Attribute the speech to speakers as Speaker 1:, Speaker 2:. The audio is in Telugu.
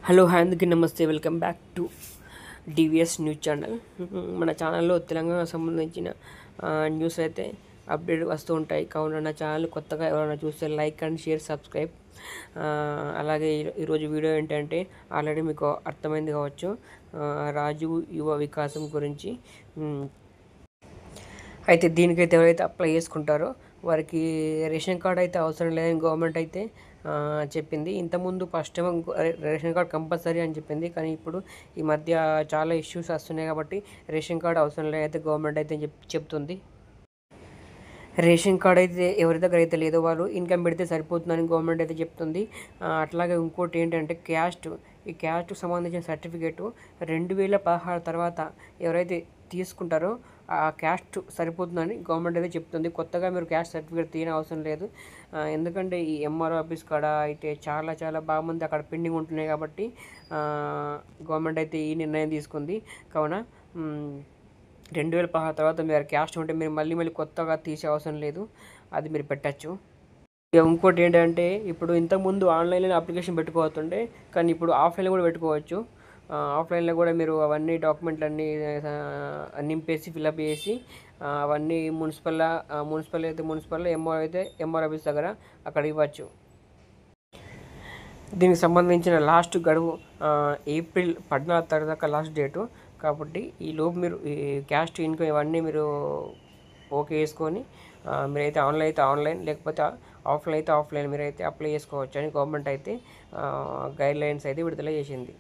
Speaker 1: హలో హాయ్ అందరికీ నమస్తే. Welcome back to DVS news channel. మన ఛానల్లో తెలంగాణ సంబంధించిన న్యూస్ అయితే అప్డేట్ వస్తూ ఉంటాయి. కావున నా ఛానల్ కొత్తగా ఎవరైనా చూస్తే లైక్ అండ్ షేర్ సబ్స్క్రైబ్. అలాగే ఈరోజు వీడియో ఏంటంటే ఆల్రెడీ మీకు అర్థమైంది కావచ్చు, రాజీవ్ యువ వికాసం గురించి. అయితే దీనికైతే ఎవరైతే అప్లై చేసుకుంటారో వారికి రేషన్ కార్డ్ అయితే అవసరం లేదని గవర్నమెంట్ అయితే చెప్పింది. ఇంతకుముందు first time ration card compulsory అని చెప్పింది, కానీ ఇప్పుడు ఈ మధ్య చాలా ఇష్యూస్ వస్తున్నాయి కాబట్టి రేషన్ కార్డ్ అవసరం లేదైతే గవర్నమెంట్ అయితే చెప్తుంది. రేషన్ కార్డ్ అయితే ఎవరి దగ్గర అయితే లేదో వాళ్ళు ఇన్కమ్ పెడితే సరిపోతుందని గవర్నమెంట్ అయితే చెప్తుంది. అట్లాగే ఇంకోటి ఏంటంటే ఈ క్యాస్ట్కి సంబంధించిన సర్టిఫికేటు 2016 తర్వాత ఎవరైతే తీసుకుంటారో ఆ క్యాస్ట్ సరిపోతుందని గవర్నమెంట్ అయితే చెప్తుంది. కొత్తగా మీరు క్యాస్ట్ సర్టిఫికేట్ తీయని అవసరం లేదు. ఎందుకంటే ఈ ఎంఆర్ఓ ఆఫీస్ కాడ అయితే చాలా బాగా మంది అక్కడ పెండింగ్ ఉంటున్నాయి కాబట్టి గవర్నమెంట్ అయితే ఈ నిర్ణయం తీసుకుంది. కావున 2016 తర్వాత మీరు క్యాస్ట్ ఉంటే మీరు మళ్ళీ కొత్తగా తీసే అవసరం లేదు, అది మీరు పెట్టచ్చు. ఇంకోటి ఏంటంటే ఇప్పుడు ఇంతకుముందు ఆన్లైన్లో అప్లికేషన్ పెట్టుకోవస్తుండే, కానీ ఇప్పుడు ఆఫ్లైన్లో కూడా పెట్టుకోవచ్చు. ఆఫ్లైన్లో కూడా మీరు అవన్నీ డాక్యుమెంట్లన్నీ నింపేసి ఫిల్అప్ చేసి అవన్నీ మున్సిపల్ ఎంఆర్ ఆఫీస్ దగ్గర అక్కడ ఇవ్వచ్చు. దీనికి సంబంధించిన లాస్ట్ గడువు ఏప్రిల్ 14 దాకా లాస్ట్ డేటు. కాబట్టి ఈలోపు మీరు ఈ క్యాస్ట్ ఇన్కమ్ ఇవన్నీ మీరు ఓకే చేసుకొని మీరైతే ఆన్లైన్ లేకపోతే ఆఫ్లైన్ మీరైతే అప్లై చేసుకోవచ్చు అని గవర్నమెంట్ అయితే గైడ్లైన్స్ అయితే విడుదల చేసింది.